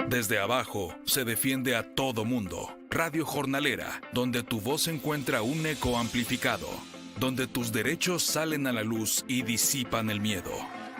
Desde abajo se defiende a todo mundo. Radio Jornalera, donde tu voz encuentra un eco amplificado, donde tus derechos salen a la luz y disipan el miedo,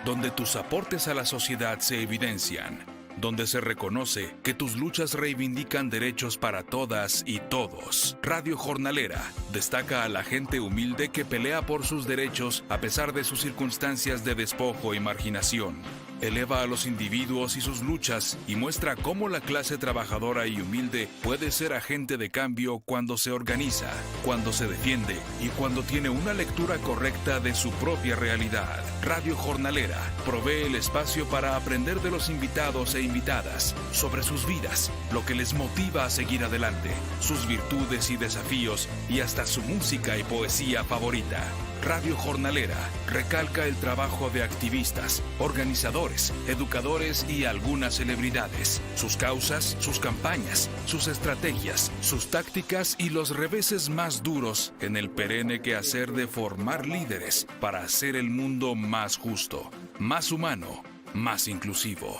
donde tus aportes a la sociedad se evidencian, donde se reconoce que tus luchas reivindican derechos para todas y todos. Radio Jornalera destaca a la gente humilde que pelea por sus derechos a pesar de sus circunstancias de despojo y marginación. Eleva a los individuos y sus luchas y muestra cómo la clase trabajadora y humilde puede ser agente de cambio cuando se organiza, cuando se defiende y cuando tiene una lectura correcta de su propia realidad. Radio Jornalera provee el espacio para aprender de los invitados e invitadas sobre sus vidas, lo que les motiva a seguir adelante, sus virtudes y desafíos y hasta su música y poesía favorita. Radio Jornalera recalca el trabajo de activistas, organizadores, educadores y algunas celebridades, sus causas, sus campañas, sus estrategias, sus tácticas y los reveses más duros en el perenne quehacer de formar líderes para hacer el mundo más justo, más humano, más inclusivo.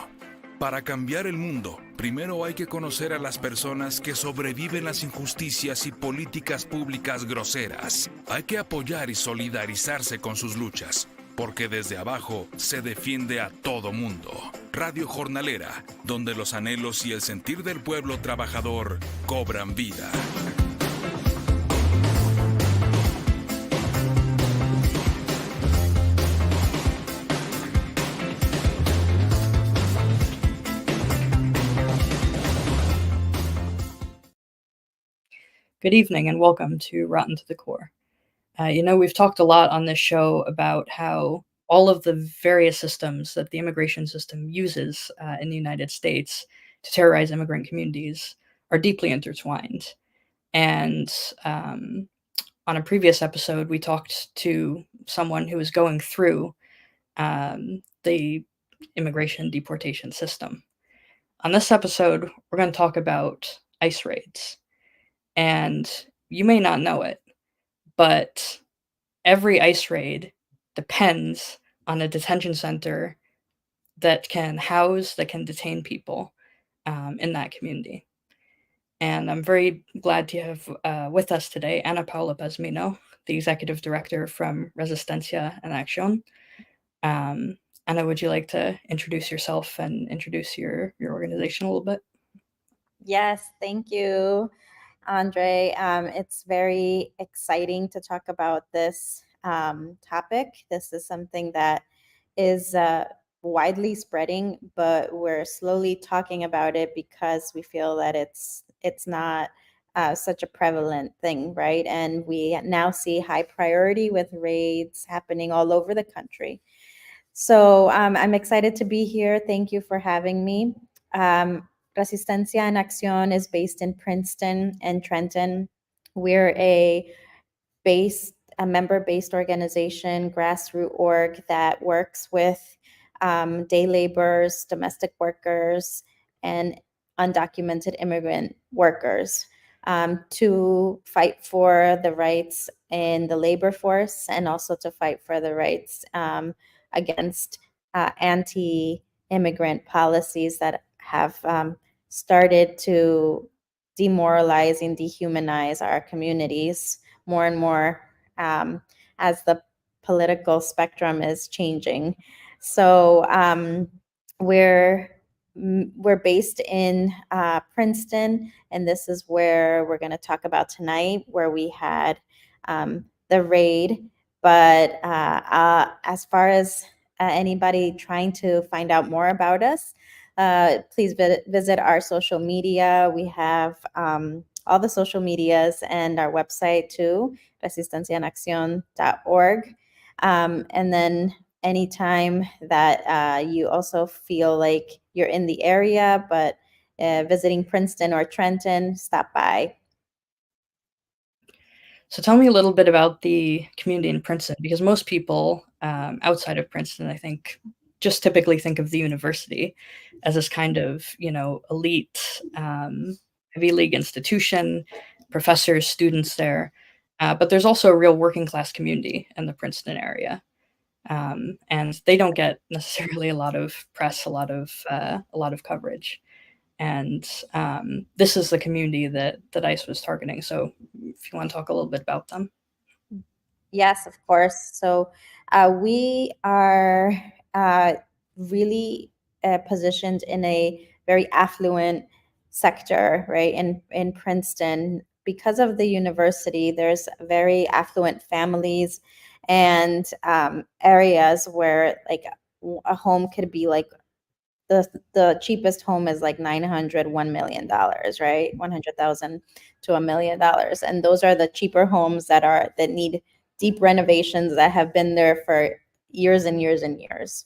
Para cambiar el mundo, primero hay que conocer a las personas que sobreviven las injusticias y políticas públicas groseras. Hay que apoyar y solidarizarse con sus luchas, porque desde abajo se defiende a todo mundo. Radio Jornalera, donde los anhelos y el sentir del pueblo trabajador cobran vida. Good evening and welcome to Rotten to the Core. We've talked a lot on this show about how all of the various systems that the immigration system uses in the United States to terrorize immigrant communities are deeply intertwined. And on a previous episode, we talked to someone who was going through the immigration deportation system. On this episode, we're going to talk about ICE raids. And you may not know it, but every ICE raid depends on a detention center that can detain people in that community. And I'm very glad to have with us today Paola Pazmiño, the executive director from Resistencia and Accion. Anna, would you like to introduce yourself and introduce your organization a little bit? Yes, thank you, Andre. It's very exciting to talk about this topic. This is something that is widely spreading, but we're slowly talking about it because we feel that it's not such a prevalent thing, right? And we now see high priority with raids happening all over the country. So I'm excited to be here. Thank you for having me. Resistencia en Accion is based in Princeton and Trenton. We're a member-based organization, grassroots org that works with day laborers, domestic workers, and undocumented immigrant workers to fight for the rights in the labor force and also to fight for the rights against anti-immigrant policies that have started to demoralize and dehumanize our communities more and more as the political spectrum is changing. So we're based in Princeton, and this is where we're going to talk about tonight, where we had the raid. But as far as anybody trying to find out more about us, please visit our social media. We have all the social medias and our website too, resistenciaenaccion.org. And then anytime that you also feel like you're in the area, but visiting Princeton or Trenton, stop by. So tell me a little bit about the community in Princeton, because most people outside of Princeton, I think, just typically think of the university as this kind of, elite Ivy League institution, professors, students there. But there's also a real working class community in the Princeton area. And they don't get necessarily a lot of press, a lot of coverage. And this is the community that ICE was targeting. So if you want to talk a little bit about them. Yes, of course. So we are really positioned in a very affluent sector, right? In Princeton, because of the university, there's very affluent families and areas where like a home could be like the cheapest home is like $900, $1 million, right? 100,000 to $1 million. And those are the cheaper homes that need deep renovations that have been there for years and years and years.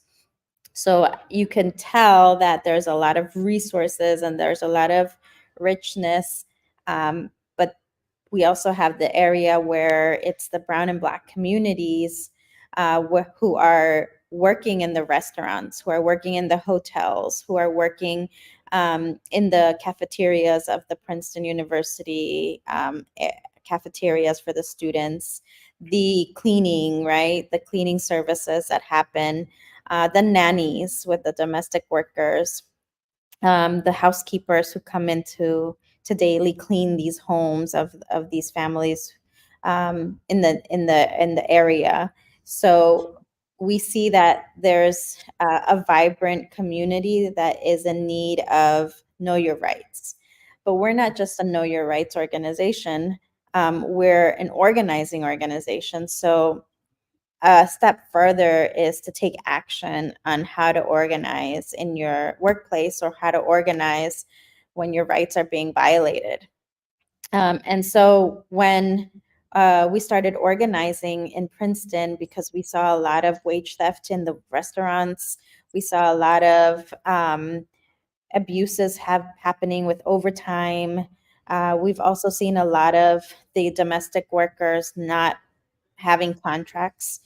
So you can tell that there's a lot of resources and there's a lot of richness. But we also have the area where it's the brown and black communities who are working in the restaurants, who are working in the hotels, who are working in the cafeterias of the Princeton University cafeterias for the students, the cleaning, right? The cleaning services that happen, the nannies with the domestic workers, the housekeepers who come in to daily clean these homes of these families in the area. So we see that there's a vibrant community that is in need of know your rights. But we're not just a know your rights organization. We're an organizing organization. So a step further is to take action on how to organize in your workplace or how to organize when your rights are being violated. And so when we started organizing in Princeton, because we saw a lot of wage theft in the restaurants, we saw a lot of abuses happening with overtime. We've also seen a lot of the domestic workers not having contracts.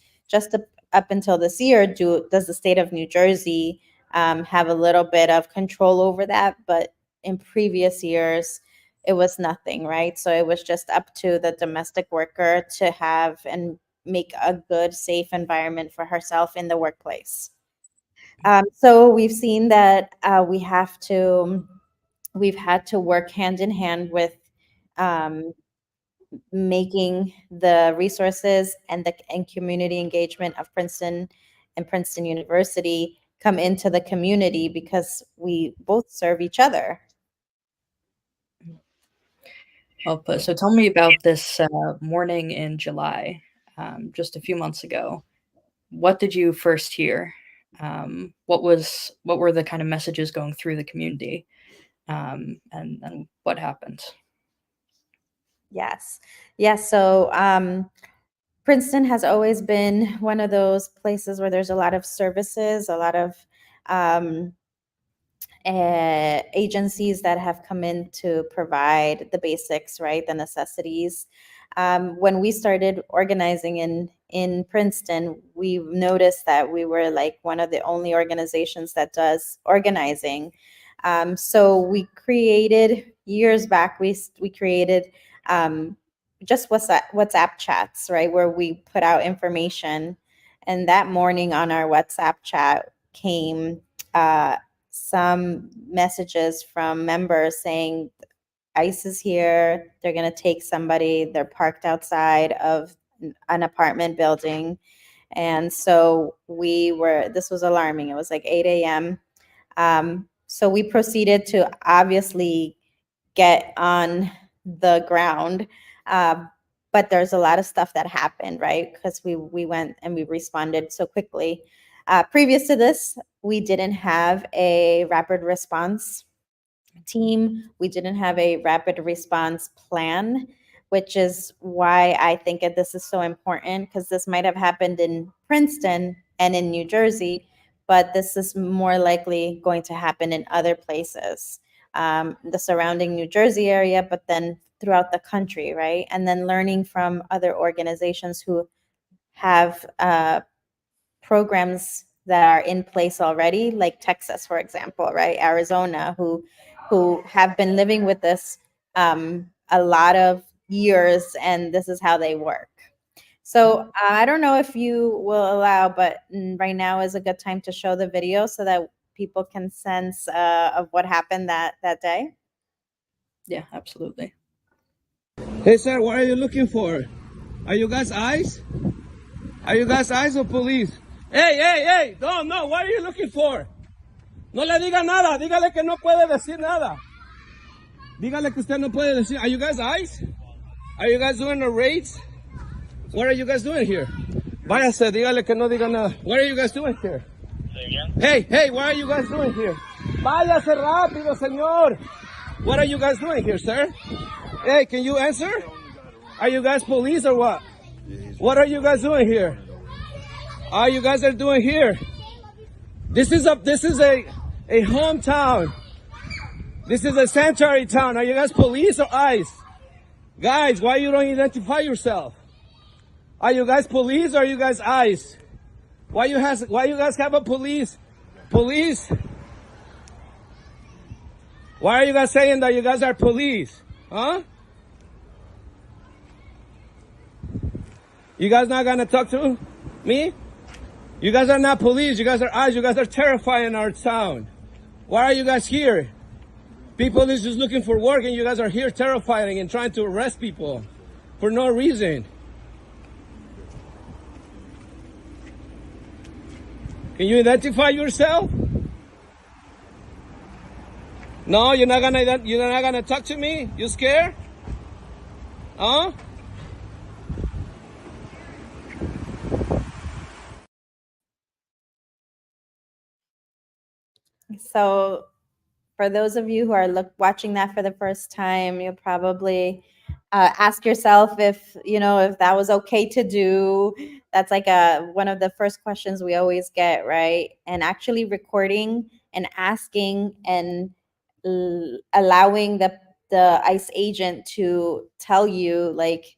Up until this year, does the state of New Jersey have a little bit of control over that? But in previous years, it was nothing, right? So it was just up to the domestic worker to have and make a good, safe environment for herself in the workplace. So we've seen that we've had to work hand in hand with um, making the resources and community engagement of Princeton and Princeton University come into the community because we both serve each other. Well put. So tell me about this morning in July, just a few months ago. What did you first hear? What were the kind of messages going through the community, and what happened? Yes. Yes. So Princeton has always been one of those places where there's a lot of services, a lot of um, agencies that have come in to provide the basics, right? The necessities. When we started organizing in Princeton, we noticed that we were like one of the only organizations that does organizing. So we created years back. We created just WhatsApp chats, right, where we put out information. And that morning on our WhatsApp chat came some messages from members saying ICE is here. They're going to take somebody. They're parked outside of an apartment building. And so this was alarming. It was like 8 a.m. So we proceeded to obviously get on the ground. But there's a lot of stuff that happened, right? Because we went and we responded so quickly. Previous to this, we didn't have a rapid response team. We didn't have a rapid response plan, which is why I think that this is so important, because this might have happened in Princeton and in New Jersey, but this is more likely going to happen in other places, the surrounding New Jersey area, but then throughout the country, right? And then learning from other organizations who have programs that are in place already, like Texas, for example, right? Arizona, who have been living with this a lot of years, and this is how they work. So I don't know if you will allow, but right now is a good time to show the video so that people can sense of what happened that day? Yeah, absolutely. Hey, sir, what are you looking for? Are you guys ICE? Are you guys ICE or police? Hey, no, what are you looking for? No le diga nada, dígale que no puede decir nada. Dígale que usted no puede decir. Are you guys ICE? Are you guys doing the raids? What are you guys doing here? Váyase, dígale que no diga nada. What are you guys doing here? Hey, what are you guys doing here? Váyase rápido, señor. What are you guys doing here, sir? Hey, can you answer? Are you guys police or what? What are you guys doing here? All you guys are doing here? This is a hometown. This is a sanctuary town. Are you guys police or ICE? Guys, why you don't identify yourself? Are you guys police or are you guys ICE? Why you guys have a police? Police? Why are you guys saying that you guys are police? Huh? You guys not gonna talk to me? You guys are not police. You guys are ICE. You guys are terrifying our town. Why are you guys here? People is just looking for work and you guys are here terrifying and trying to arrest people for no reason. Can you identify yourself? No, you're not gonna talk to me? You scared? Huh? So for those of you who are watching that for the first time, you'll probably ask yourself if that was okay to do. That's like one of the first questions we always get, right? And actually recording and asking and allowing the ICE agent to tell you like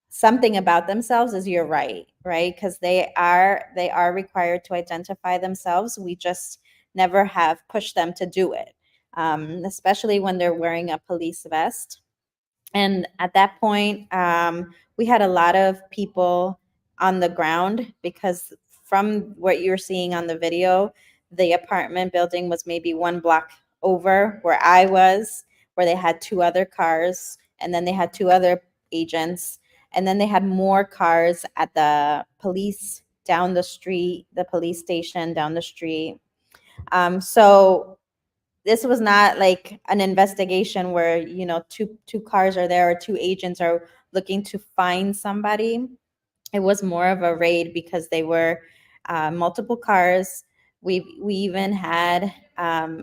something about themselves is you're right, because they are required to identify themselves. We just never have pushed them to do it, especially when they're wearing a police vest. And at that point, we had a lot of people on the ground because from what you're seeing on the video, the apartment building was maybe 1 block over where I was, where they had 2 other cars, and then they had 2 other agents, and then they had more cars at the police down the street, the police station down the street. So this was not like an investigation where two cars are there or 2 agents are looking to find somebody. It was more of a raid because they were multiple cars. We even had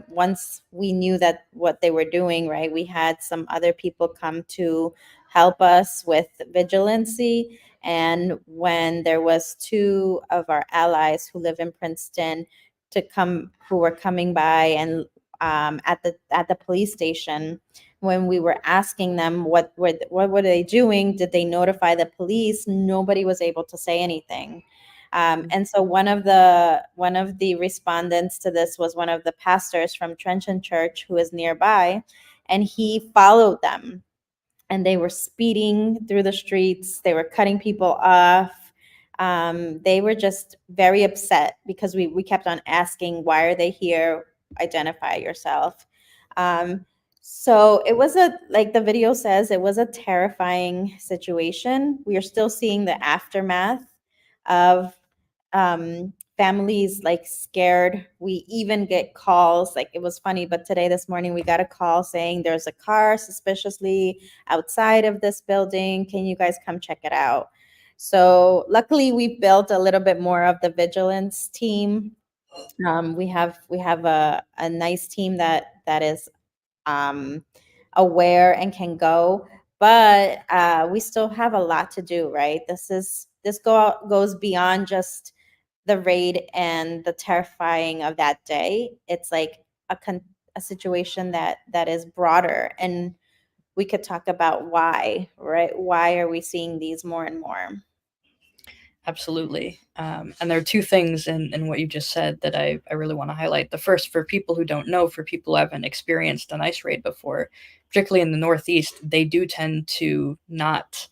once we knew that what they were doing, right, we had some other people come to help us with vigilancy. And when there was 2 of our allies who live in Princeton who were coming by and at the police station, when we were asking them what were they doing, did they notify the police, nobody was able to say anything. And so one of the respondents to this was one of the pastors from Trenton Church who is nearby, and he followed them, and they were speeding through the streets. They were cutting people off. They were just very upset because we kept on asking, why are they here? Identify yourself. So it was like the video says, it was a terrifying situation. We are still seeing the aftermath of families like scared. We even get calls, like it was funny, but this morning we got a call saying there's a car suspiciously outside of this building. Can you guys come check it out? So luckily we built a little bit more of the vigilance team. We have a nice team that is aware and can go, but we still have a lot to do, right? This goes beyond just the raid and the terrifying of that day. It's like a situation that is broader, and we could talk about why, right? Why are we seeing these more and more? Absolutely. And there are 2 things in what you just said that I really want to highlight. The first, for people who don't know, for people who haven't experienced an ICE raid before, particularly in the Northeast, they do tend to not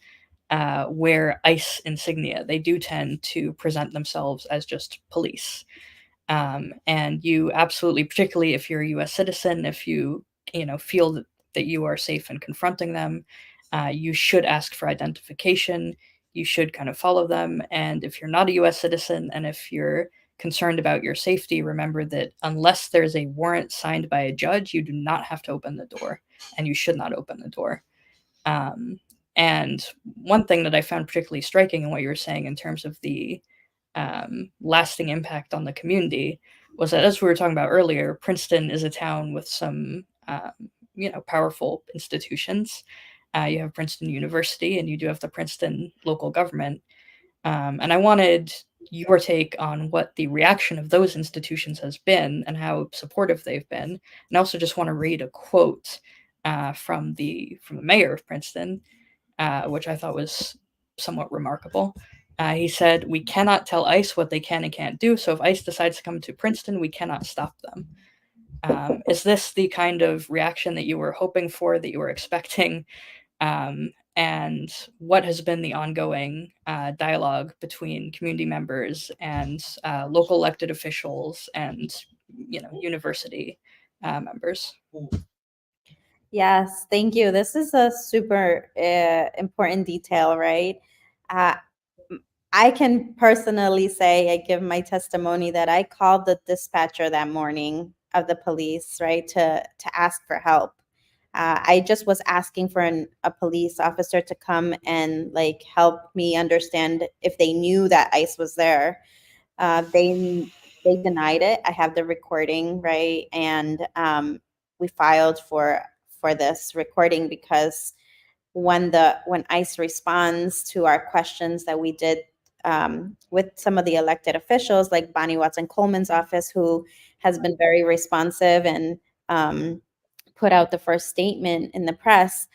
wear ICE insignia. They do tend to present themselves as just police. And you absolutely, particularly if you're a U.S. citizen, if you feel that you are safe in confronting them, you should ask for identification. You should kind of follow them. And if you're not a U.S. citizen and if you're concerned about your safety, remember that unless there's a warrant signed by a judge, you do not have to open the door, and you should not open the door. And one thing that I found particularly striking in what you were saying in terms of the lasting impact on the community was that, as we were talking about earlier, Princeton is a town with some powerful institutions. You have Princeton University, and you do have the Princeton local government. And I wanted your take on what the reaction of those institutions has been and how supportive they've been. And I also just want to read a quote from the mayor of Princeton, which I thought was somewhat remarkable. He said, "We cannot tell ICE what they can and can't do, so if ICE decides to come to Princeton, we cannot stop them." Is this the kind of reaction that you were hoping for, that you were expecting? And what has been the ongoing dialogue between community members and local elected officials and university members? Yes, thank you. This is a super important detail, right? Uh, I can personally say, I give my testimony that I called the dispatcher that morning of the police, right, to ask for help. I just was asking for a police officer to come and like help me understand if they knew that ICE was there. They denied it. I have the recording, right, and we filed for this recording because when ICE responds to our questions that we did with some of the elected officials, like Bonnie Watson Coleman's office, who has been very responsive and put out the first statement in the press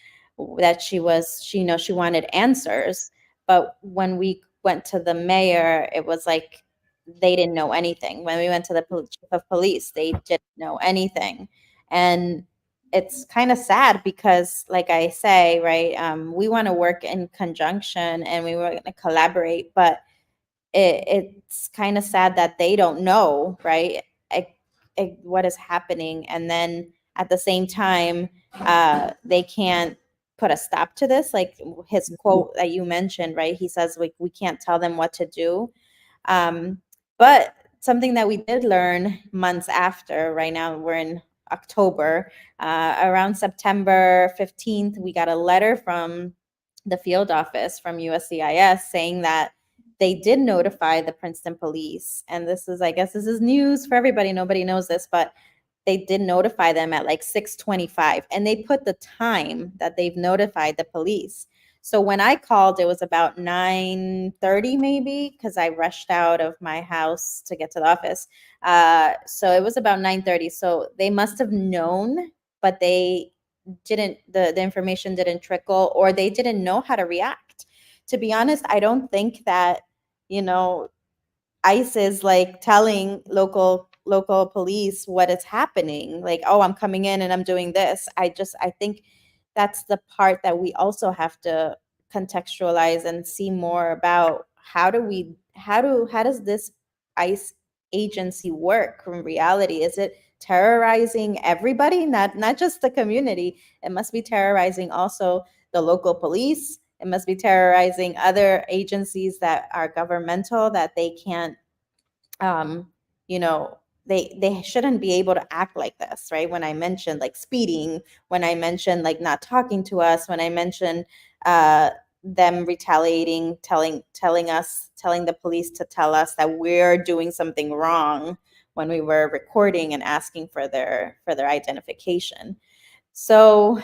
that she wanted answers. But when we went to the mayor, it was like they didn't know anything. When we went to the chief of police, they didn't know anything. And it's kind of sad because, like I say, right, we want to work in conjunction and we want to collaborate, but it's kind of sad that they don't know, right, what is happening. And then at the same time, they can't put a stop to this. Like his quote that you mentioned, right? He says, like, we can't tell them what to do. But something that we did learn months after, right now we're in October, around September 15th, we got a letter from the field office from USCIS saying that they did notify the Princeton police. And this is news for everybody. Nobody knows this, but they did notify them at like 6:25, and they put the time that they've notified the police. So when I called, it was about 9:30 maybe, because I rushed out of my house to get to the office. So it was about 9:30. So they must have known, but they didn't, the information didn't trickle, or they didn't know how to react. To be honest, I don't think that, ICE is like telling local police what is happening. Like, oh, I'm coming in and I'm doing this. I think that's the part that we also have to contextualize and see more about. How does this ICE agency work in reality? Is it terrorizing everybody, not just the community? It must be terrorizing also the local police. It must be terrorizing other agencies that are governmental, that they can't, they shouldn't be able to act like this, right? When I mentioned like speeding, when I mentioned like not talking to us, when I mentioned them retaliating, telling the police to tell us that we're doing something wrong when we were recording and asking for their identification. So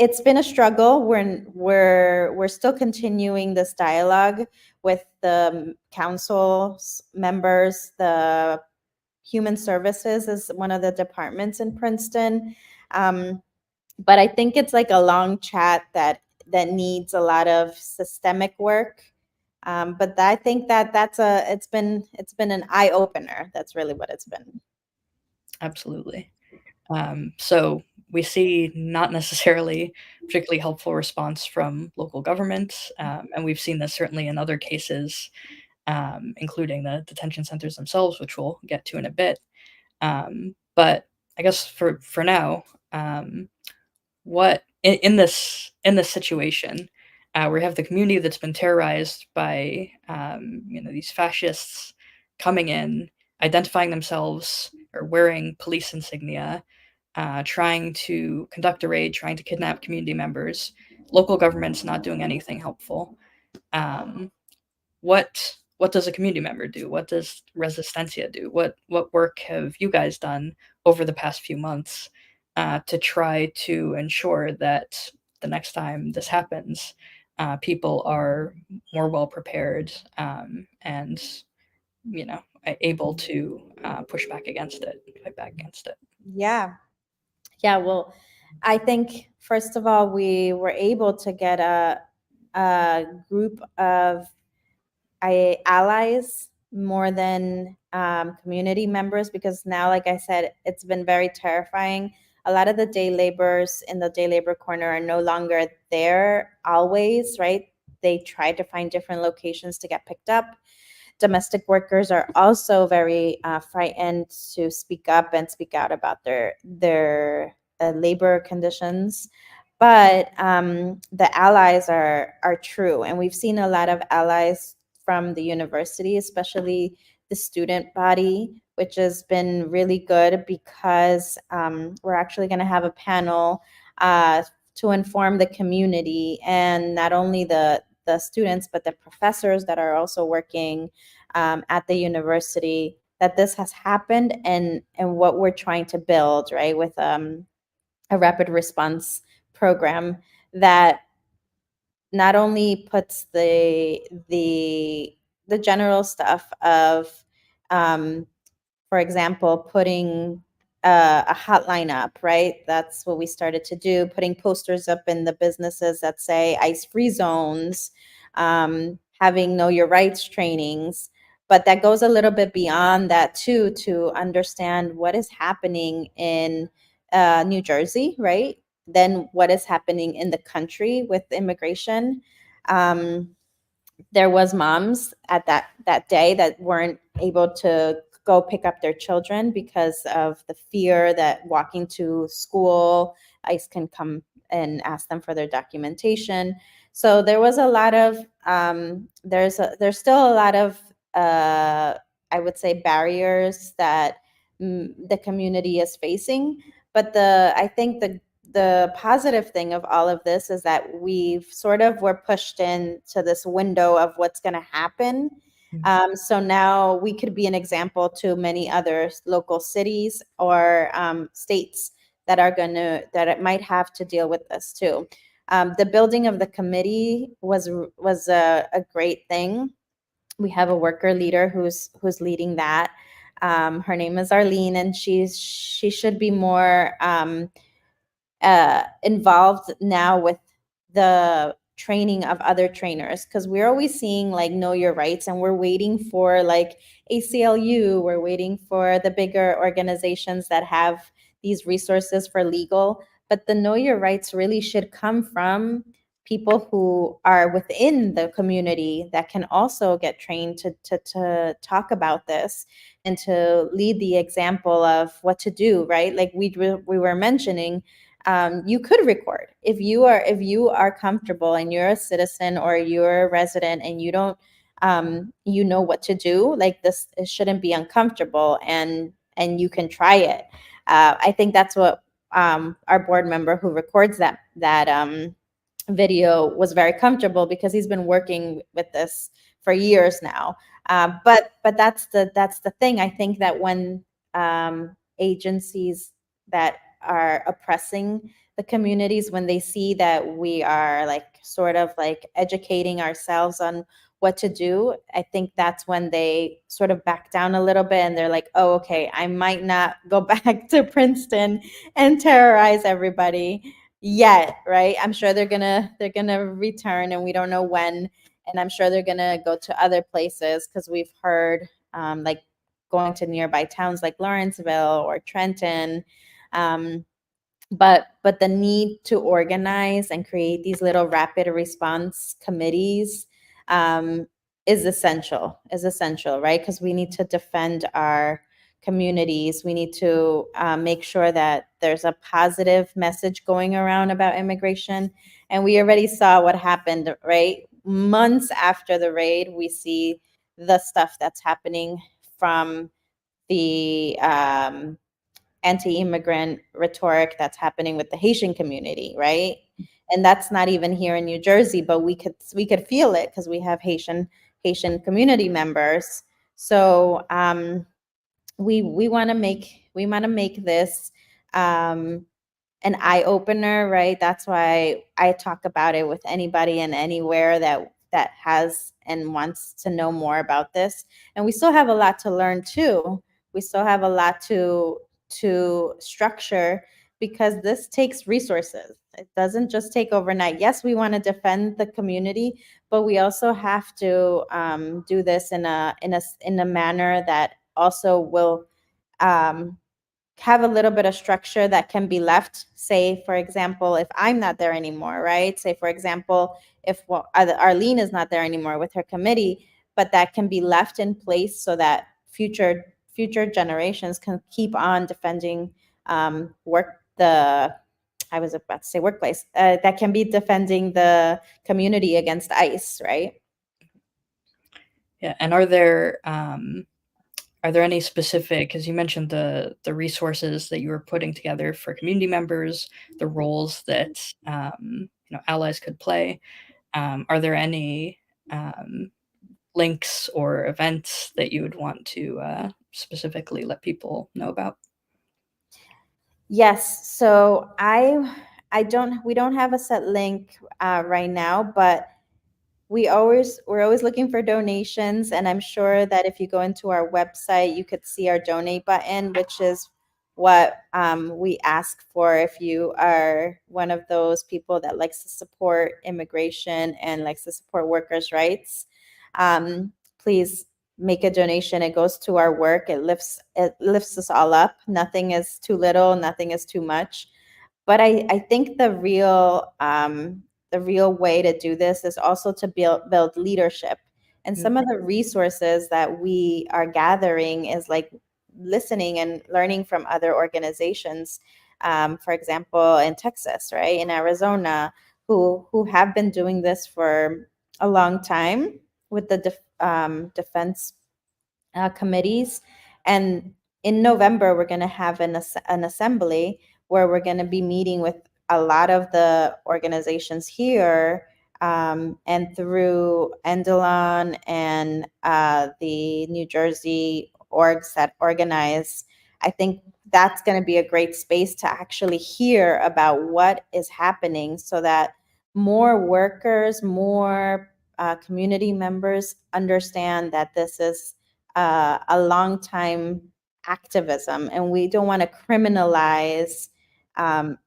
it's been a struggle. We're still continuing this dialogue with the council members. The Human Services is one of the departments in Princeton, but I think it's like a long chat that needs a lot of systemic work. But I think it's been an eye opener. That's really what it's been. Absolutely. So we see not necessarily particularly helpful response from local governments, and we've seen this certainly in other cases including the detention centers themselves, which we'll get to in a bit. But I guess for now, what in this situation, where we have the community that's been terrorized by these fascists coming in, identifying themselves or wearing police insignia, trying to conduct a raid, trying to kidnap community members, local government's not doing anything helpful. What does a community member do? What does Resistencia do? What work have you guys done over the past few months to try to ensure that the next time this happens, people are more well prepared, and able to push back against it, fight back against it? Yeah. Well, I think first of all, we were able to get a group of allies more than community members, because now, like I said, it's been very terrifying. A lot of the day laborers in the day labor corner are no longer there always, right? They try to find different locations to get picked up. Domestic workers are also very frightened to speak up and speak out about their labor conditions. But the allies are true, and we've seen a lot of allies from the university, especially the student body, which has been really good, because we're actually going to have a panel to inform the community, and not only the students, but the professors that are also working at the university, that this has happened, and what we're trying to build, right, with a rapid response program that not only puts the general stuff of, for example, putting a hotline up, right? That's what we started to do, putting posters up in the businesses that say ice-free zones, having know your rights trainings. But that goes a little bit beyond that too, to understand what is happening in New Jersey, right? Then what is happening in the country with immigration. There was moms at that day that weren't able to go pick up their children because of the fear that walking to school, ICE can come and ask them for their documentation. So there was a lot of there's still a lot of I would say barriers that the community is facing. But I think the positive thing of all of this is that we've sort of were pushed into this window of what's going to happen. So now we could be an example to many other local cities or states that it might have to deal with this too. The building of the committee was a great thing. We have a worker leader who's leading that. Her name is Arlene, and she should be more involved now with the training of other trainers, because we're always seeing like know your rights, and we're waiting for like ACLU, we're waiting for the bigger organizations that have these resources for legal, but the know your rights really should come from people who are within the community that can also get trained to talk about this and to lead the example of what to do, right? Like we were mentioning, you could record if you are comfortable and you're a citizen or you're a resident and you don't you know what to do. Like this, it shouldn't be uncomfortable, and you can try it. I think that's what our board member who records that video was very comfortable, because he's been working with this for years now. But that's the thing. I think that when agencies that are oppressing the communities, when they see that we are like sort of like educating ourselves on what to do, I think that's when they sort of back down a little bit, and they're like, oh, okay, I might not go back to Princeton and terrorize everybody yet, right? I'm sure they're gonna return, and we don't know when, and I'm sure they're gonna go to other places, because we've heard like going to nearby towns like Lawrenceville or Trenton. But the need to organize and create these little rapid response committees is essential, right? Because we need to defend our communities. We need to make sure that there's a positive message going around about immigration. And we already saw what happened, right? Months after the raid, we see the stuff that's happening from the anti-immigrant rhetoric that's happening with the Haitian community, right? And that's not even here in New Jersey, but we could feel it because we have Haitian community members. So we want to make this an eye opener, right? That's why I talk about it with anybody and anywhere that has and wants to know more about this. And we still have a lot to learn too. We still have a lot to structure, because this takes resources. It doesn't just take overnight. Yes, we want to defend the community, but we also have to do this in a manner that also will have a little bit of structure that can be left. Say, for example, if I'm not there anymore, right? Say, for example, if Arlene is not there anymore with her committee, but that can be left in place so that future generations can keep on defending I was about to say workplace, that can be defending the community against ICE, right? Yeah, and are there any specific, because you mentioned the resources that you were putting together for community members, the roles that allies could play? Are there any links or events that you would want to specifically let people know about? Yes. So we don't have a set link right now, but we're always looking for donations. And I'm sure that if you go into our website, you could see our donate button, which is what we ask for. If you are one of those people that likes to support immigration and likes to support workers' rights, please make a donation. It goes to our work. It lifts us all up. Nothing is too little, nothing is too much. But I think the real way to do this is also to build leadership. And some of the resources that we are gathering is like listening and learning from other organizations. For example, in Texas, right, in Arizona, who have been doing this for a long time with the defense committees. And in November, we're going to have an assembly where we're going to be meeting with a lot of the organizations here, and through Endelon and the New Jersey orgs that organize. I think that's going to be a great space to actually hear about what is happening, so that more workers, more community members understand that this is a long time activism, and we don't want to criminalize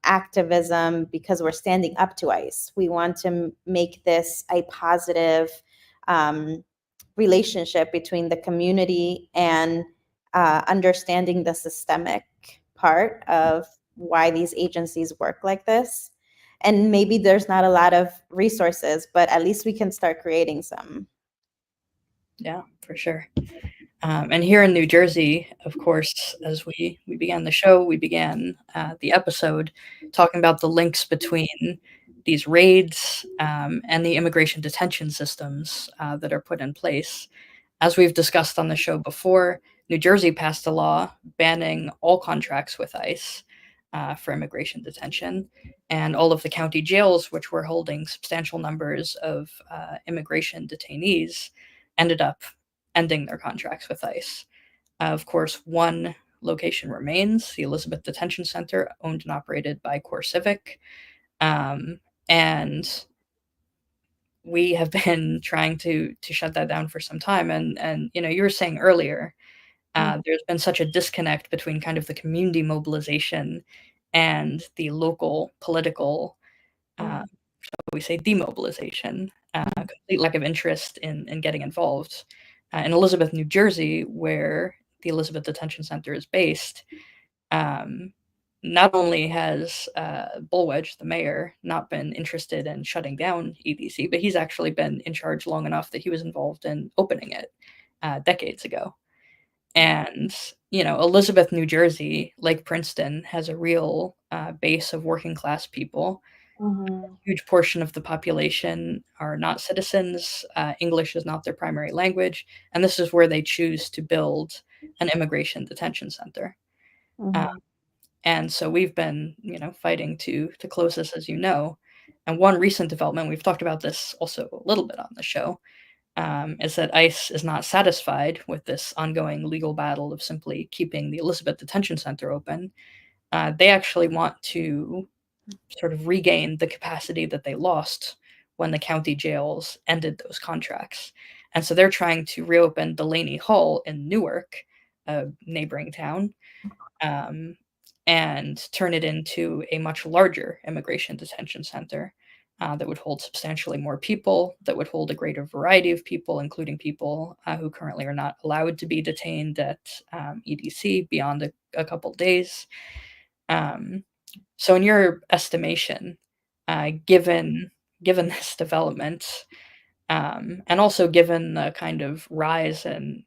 activism because we're standing up to ICE. We want to make this a positive relationship between the community and understanding the systemic part of why these agencies work like this. And maybe there's not a lot of resources, but at least we can start creating some. Yeah, for sure. And here in New Jersey, of course, as we began the show, we began the episode talking about the links between these raids and the immigration detention systems that are put in place. As we've discussed on the show before, New Jersey passed a law banning all contracts with ICE for immigration detention, and all of the county jails, which were holding substantial numbers of immigration detainees, ended up ending their contracts with ICE. Of course, one location remains, the Elizabeth Detention Center, owned and operated by CoreCivic. And we have been trying to shut that down for some time. And you were saying earlier, there's been such a disconnect between kind of the community mobilization and the local political, shall we say, demobilization, complete lack of interest in getting involved. In Elizabeth, New Jersey, where the Elizabeth Detention Center is based, not only has Bullwedge, the mayor, not been interested in shutting down EDC, but he's actually been in charge long enough that he was involved in opening it decades ago. And, Elizabeth, New Jersey, like Princeton, has a real base of working class people. A huge portion of the population are not citizens. English is not their primary language. And this is where they choose to build an immigration detention center. And so we've been, fighting to close this, as you know. And one recent development, we've talked about this also a little bit on the show, is that ICE is not satisfied with this ongoing legal battle of simply keeping the Elizabeth Detention Center open. They actually want to sort of regain the capacity that they lost when the county jails ended those contracts. And so they're trying to reopen Delaney Hall in Newark, a neighboring town, and turn it into a much larger immigration detention center that would hold substantially more people, that would hold a greater variety of people, including people who currently are not allowed to be detained at EDC beyond a couple days. So in your estimation, given this development, and also given the kind of rise in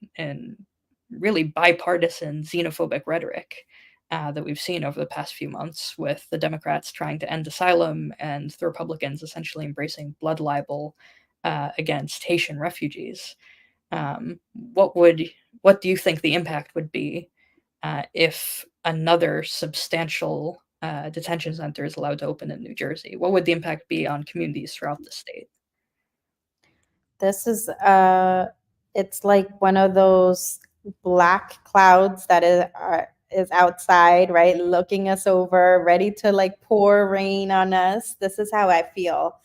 really bipartisan xenophobic rhetoric that we've seen over the past few months, with the Democrats trying to end asylum and the Republicans essentially embracing blood libel against Haitian refugees, what do you think the impact would be if another substantial detention center is allowed to open in New Jersey? What would the impact be on communities throughout the state? This is it's like one of those black clouds that is outside, right, looking us over, ready to like pour rain on us. This is how I feel,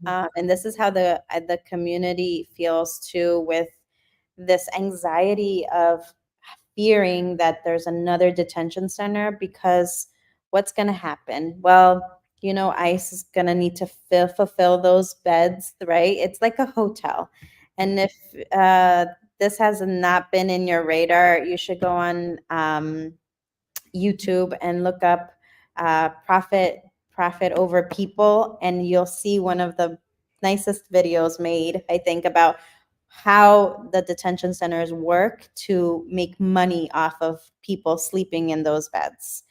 and this is how the community feels too, with this anxiety of fearing that there's another detention center, because what's going to happen? Well, ICE is going to need to fulfill those beds, right? It's like a hotel. And if this has not been in your radar, you should go on YouTube and look up profit over people, and you'll see one of the nicest videos made, I think, about how the detention centers work to make money off of people sleeping in those beds.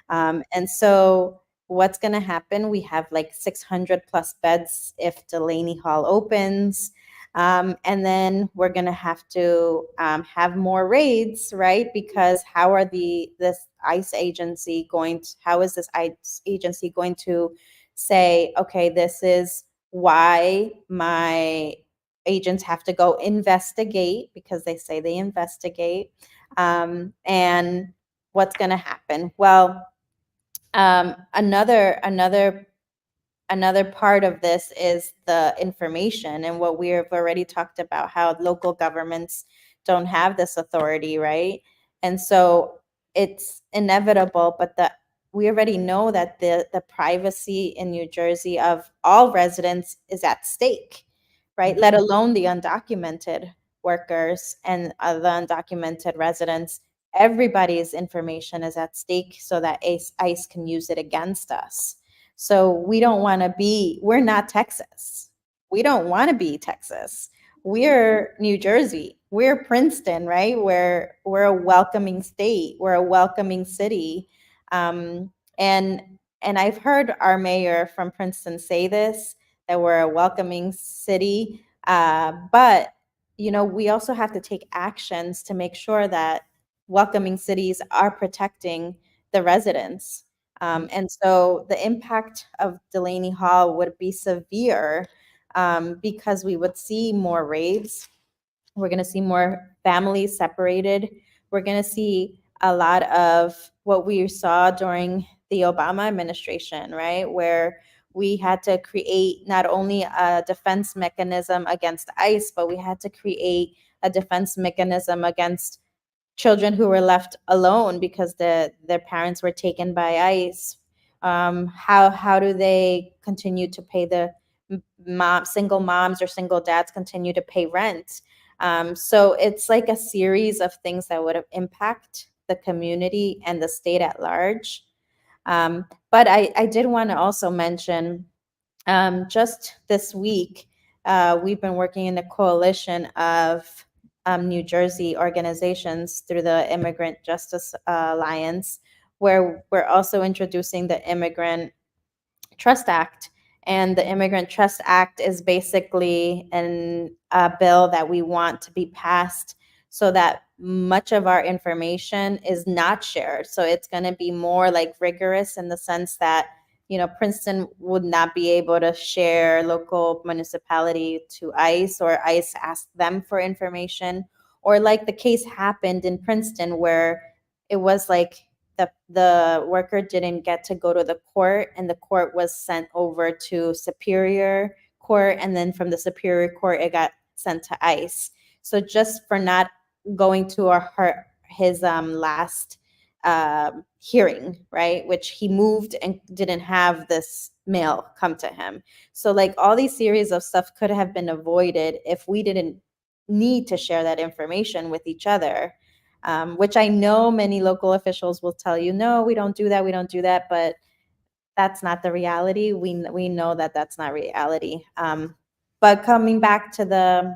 And so what's going to happen? We have like 600 plus beds if Delaney Hall opens. And then we're going to have to have more raids, right? Because how is this ICE agency going to say, okay, this is why my agents have to go investigate, because they say they investigate. And what's going to happen? Well, another part of this is the information, and what we have already talked about, how local governments don't have this authority, right? And so it's inevitable, but we already know that the privacy in New Jersey of all residents is at stake, right? Let alone the undocumented workers and the undocumented residents. Everybody's information is at stake so that ICE can use it against us. So we're not Texas. We don't want to be Texas. We're New Jersey. We're Princeton, right? We're a welcoming state. We're a welcoming city. And I've heard our mayor from Princeton say this, that we're a welcoming city. But, we also have to take actions to make sure that welcoming cities are protecting the residents. And so the impact of Delaney Hall would be severe, because we would see more raids. We're going to see more families separated. We're going to see a lot of what we saw during the Obama administration, right? Where we had to create not only a defense mechanism against ICE, but we had to create a defense mechanism against children who were left alone because their parents were taken by ICE. How do they continue to pay the single moms or single dads continue to pay rent? So it's like a series of things that would impact the community and the state at large. But I did want to also mention, just this week, we've been working in a coalition of New Jersey organizations through the Immigrant Justice Alliance, where we're also introducing the Immigrant Trust Act. And the Immigrant Trust Act is basically a bill that we want to be passed so that much of our information is not shared. So it's going to be more like rigorous in the sense that, Princeton would not be able to share local municipality to ICE, or ICE ask them for information. Or like the case happened in Princeton where it was like the worker didn't get to go to the court, and the court was sent over to Superior Court, and then from the Superior Court it got sent to ICE. So just for not going to his last hearing, right, which he moved and didn't have this mail come to him. So like all these series of stuff could have been avoided if we didn't need to share that information with each other. Which I know many local officials will tell you, no, we don't do that, but that's not the reality. We know that that's not reality. But coming back to the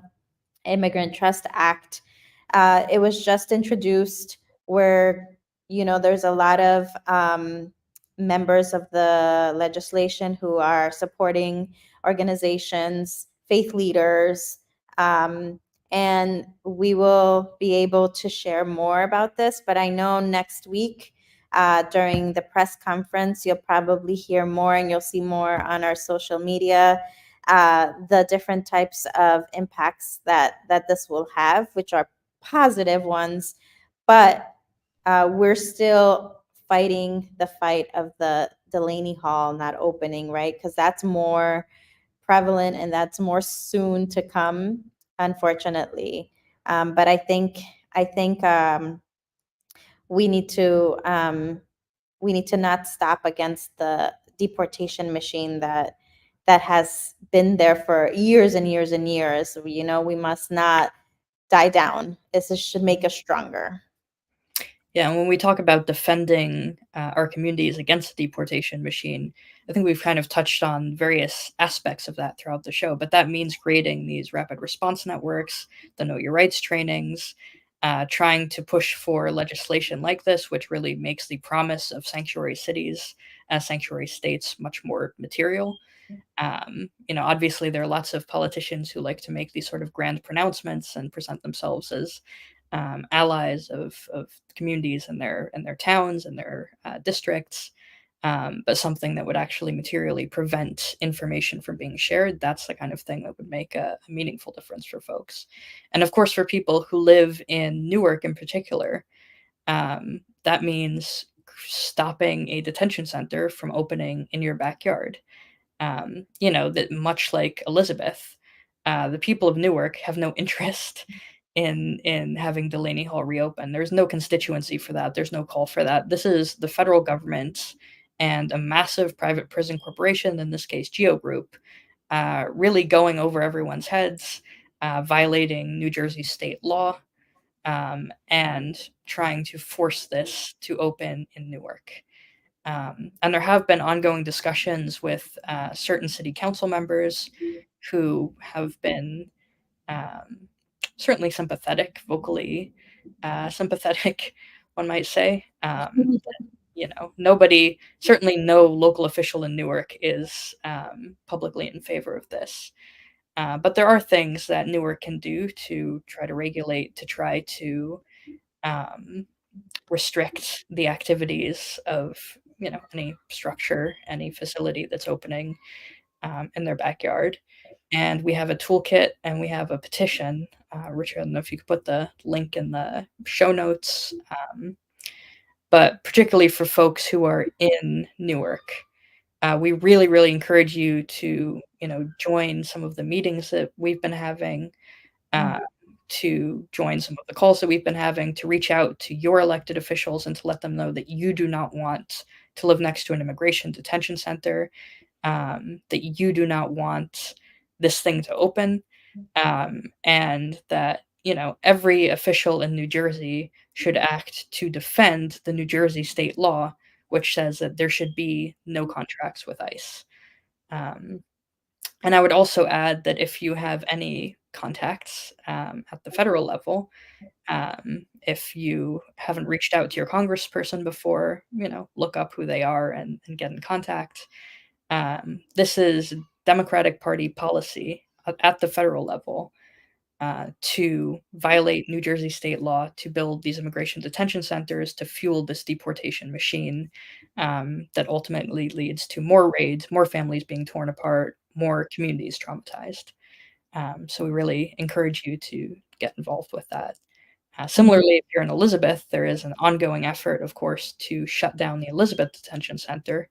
Immigrant Trust Act, it was just introduced where, there's a lot of members of the legislation who are supporting organizations, faith leaders, and we will be able to share more about this. But I know next week, during the press conference, you'll probably hear more, and you'll see more on our social media, the different types of impacts that this will have, which are positive ones. But we're still fighting the fight of the Delaney Hall not opening, right? Because that's more prevalent and that's more soon to come, unfortunately. But I think we need to not stop against the deportation machine that has been there for years and years and years. We must not die down. This should make us stronger. Yeah, and when we talk about defending our communities against the deportation machine, I think we've kind of touched on various aspects of that throughout the show, but that means creating these rapid response networks, the Know Your Rights trainings, trying to push for legislation like this, which really makes the promise of sanctuary cities as sanctuary states much more material. Obviously there are lots of politicians who like to make these sort of grand pronouncements and present themselves as allies of communities in their towns and their districts, but something that would actually materially prevent information from being shared, that's the kind of thing that would make a meaningful difference for folks. And of course, for people who live in Newark in particular, that means stopping a detention center from opening in your backyard. That much like Elizabeth, the people of Newark have no interest in having Delaney Hall reopen. There's no constituency for that. There's no call for that. This is the federal government and a massive private prison corporation, in this case Geo Group, really going over everyone's heads, violating New Jersey state law, and trying to force this to open in Newark. And there have been ongoing discussions with certain city council members who have been certainly sympathetic, vocally sympathetic, one might say. Nobody, certainly no local official in Newark is publicly in favor of this. But there are things that Newark can do to try to regulate, to try to restrict the activities of any structure, any facility that's opening in their backyard. And we have a toolkit and we have a petition. Richard, I don't know if you could put the link in the show notes. But particularly for folks who are in Newark, we really, really encourage you to, join some of the meetings that we've been having, to join some of the calls that we've been having, to reach out to your elected officials and to let them know that you do not want to live next to an immigration detention center, that you do not want this thing to open, and that every official in New Jersey should act to defend the New Jersey state law, which says that there should be no contracts with ICE. And I would also add that if you have any contacts at the federal level, if you haven't reached out to your congressperson before, look up who they are and get in contact. This is Democratic Party policy at the federal level to violate New Jersey state law, to build these immigration detention centers to fuel this deportation machine that ultimately leads to more raids, more families being torn apart, more communities traumatized. So we really encourage you to get involved with that. Similarly, if you're in Elizabeth, there is an ongoing effort, of course, to shut down the Elizabeth Detention Center.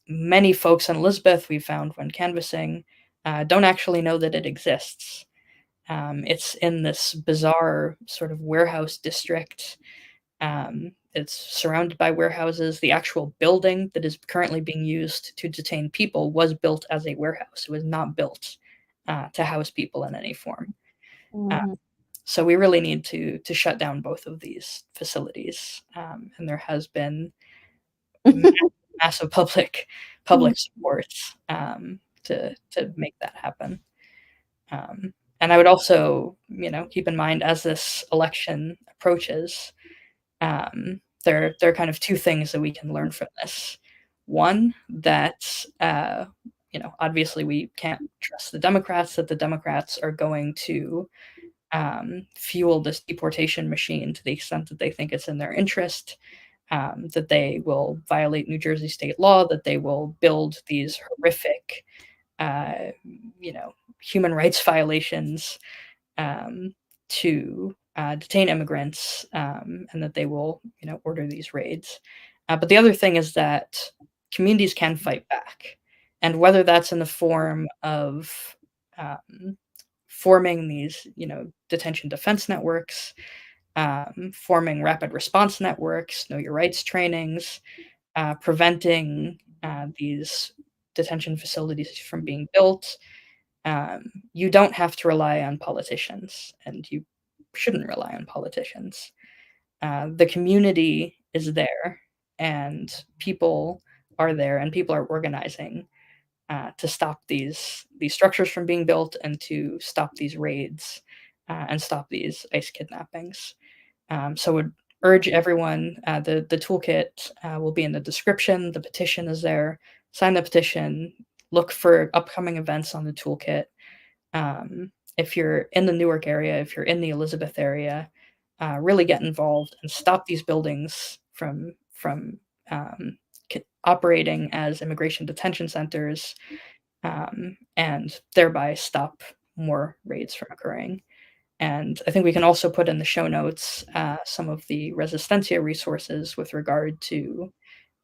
Many folks in Elizabeth, we found when canvassing, don't actually know that it exists. It's in this bizarre sort of warehouse district. It's surrounded by warehouses. The actual building that is currently being used to detain people was built as a warehouse. It was not built to house people in any form. So we really need to shut down both of these facilities. And there has been massive public support to make that happen. And I would also, keep in mind as this election approaches, there are kind of two things that we can learn from this. One, that obviously we can't trust the Democrats, that the Democrats are going to fuel this deportation machine to the extent that they think it's in their interest, that they will violate New Jersey state law, that they will build these horrific, human rights violations to detain immigrants, and that they will, order these raids. But the other thing is that communities can fight back, and whether that's in the form of forming these, detention defense networks, forming rapid response networks, know your rights trainings, preventing these detention facilities from being built. You don't have to rely on politicians, and you shouldn't rely on politicians. The community is there, and people are there, and people are organizing to stop these structures from being built, and to stop these raids, and stop these ICE kidnappings. So I would urge everyone, the toolkit will be in the description. The petition is there. Sign the petition. Look for upcoming events on the toolkit. If you're in the Newark area, if you're in the Elizabeth area, really get involved and stop these buildings from operating as immigration detention centers, and thereby stop more raids from occurring. And I think we can also put in the show notes some of the Resistencia resources with regard to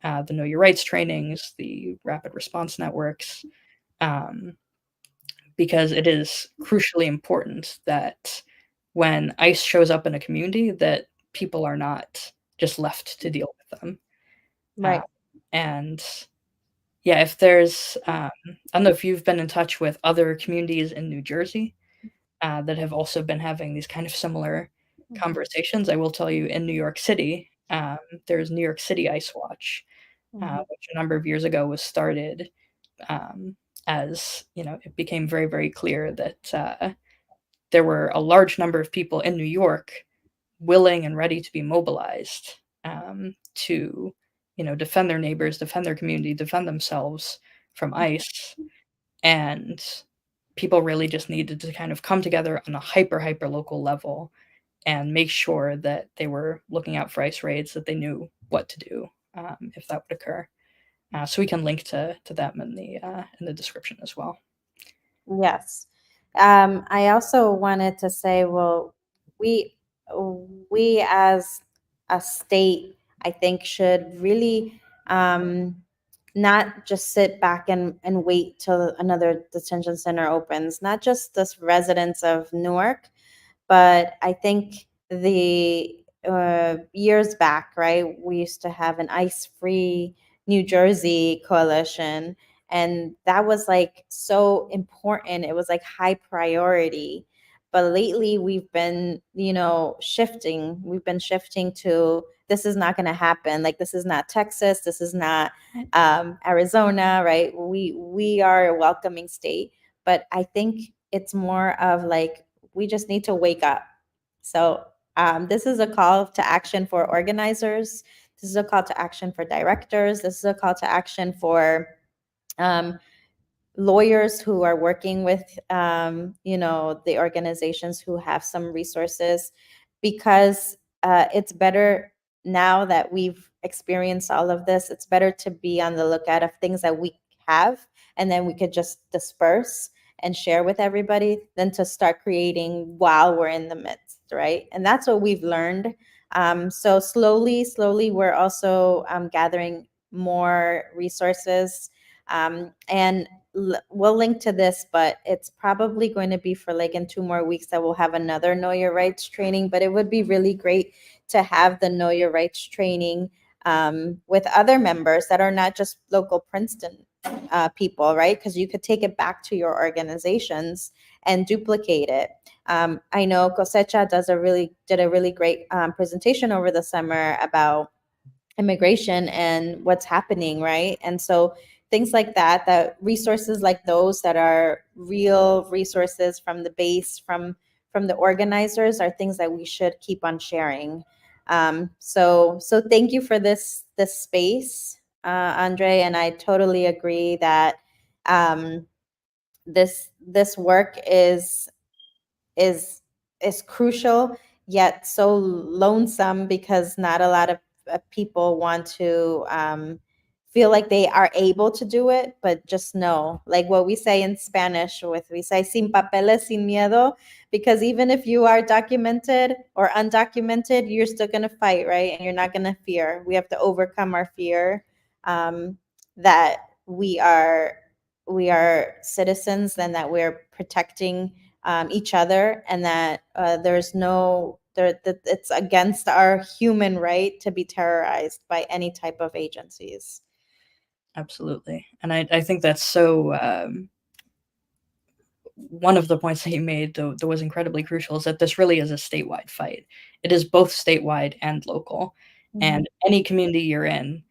the Know Your Rights trainings, the rapid response networks, because it is crucially important that when ICE shows up in a community, that people are not just left to deal with them. Right. And yeah, if there's, I don't know if you've been in touch with other communities in New Jersey that have also been having these kind of similar conversations. I will tell you, in New York City, there's New York City Ice Watch, which a number of years ago was started as, it became very, very clear that there were a large number of people in New York willing and ready to be mobilized to, defend their neighbors, defend their community, defend themselves from ICE. And people really just needed to kind of come together on a hyper local level and make sure that they were looking out for ICE raids, that they knew what to do if that would occur. So we can link to them in the description as well. Yes. I also wanted to say, well, we as a state, I think, should really not just sit back and wait till another detention center opens, not just the residents of Newark, but I think the years back, right, we used to have an ICE-free New Jersey coalition, and that was like so important. It was like high priority. But lately we've been, shifting. We've been shifting to, this is not going to happen. Like, this is not Texas. This is not Arizona, right? We are a welcoming state. But I think it's more of like, we just need to wake up. So this is a call to action for organizers. This is a call to action for directors. This is a call to action for lawyers who are working with, the organizations who have some resources, because it's better now that we've experienced all of this. It's better to be on the lookout of things that we have, and then we could just disperse and share with everybody, than to start creating while we're in the midst, right? And that's what we've learned. So slowly, we're also gathering more resources. And we'll link to this, but it's probably going to be for like in 2 more weeks that we'll have another Know Your Rights training. But it would be really great to have the Know Your Rights training with other members that are not just local Princeton people, right? Because you could take it back to your organizations and duplicate it. I know Cosecha did a really great presentation over the summer about immigration and what's happening, right? And so things like that resources like those that are real resources from the base, from the organizers, are things that we should keep on sharing. So thank you for this space, Andre, and I totally agree that this work is crucial, yet so lonesome, because not a lot of people want to feel like they are able to do it. But just know, like what we say in Spanish, we say sin papeles, sin miedo, because even if you are documented or undocumented, you're still going to fight, right? And you're not going to fear. We have to overcome our fear that we are citizens, and that we're protecting each other, and that it's against our human right to be terrorized by any type of agencies. Absolutely. And I think that's so one of the points that you made that was incredibly crucial is that this really is a statewide fight. It is both statewide and local. Mm-hmm. And any community you're in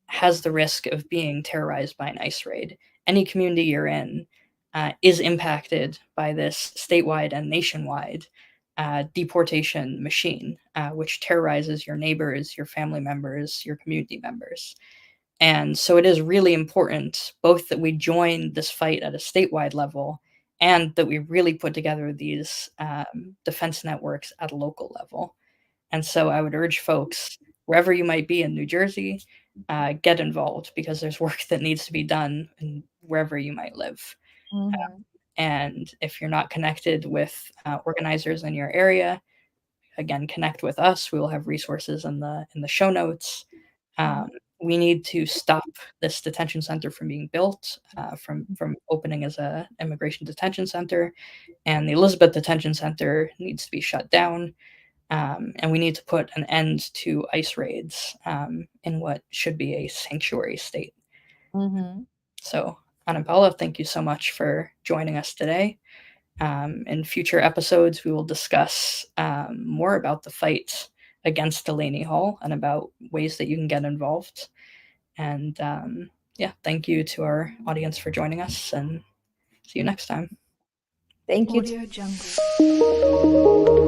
has the risk of being terrorized by an ICE raid. Any community you're in is impacted by this statewide and nationwide deportation machine, which terrorizes your neighbors, your family members, your community members. And so it is really important both that we join this fight at a statewide level, and that we really put together these defense networks at a local level. And so I would urge folks, wherever you might be in New Jersey, get involved, because there's work that needs to be done in wherever you might live. Mm-hmm. And if you're not connected with organizers in your area, again, connect with us. We will have resources in the show notes. We need to stop this detention center from being built, from opening as a immigration detention center, and the Elizabeth Detention Center needs to be shut down. And we need to put an end to ICE raids in what should be a sanctuary state. Mm-hmm. So, Ana and Paola, thank you so much for joining us today. In future episodes, we will discuss more about the fight against Delaney Hall and about ways that you can get involved. And thank you to our audience for joining us, and see you next time. Thank you. Audio Jungle.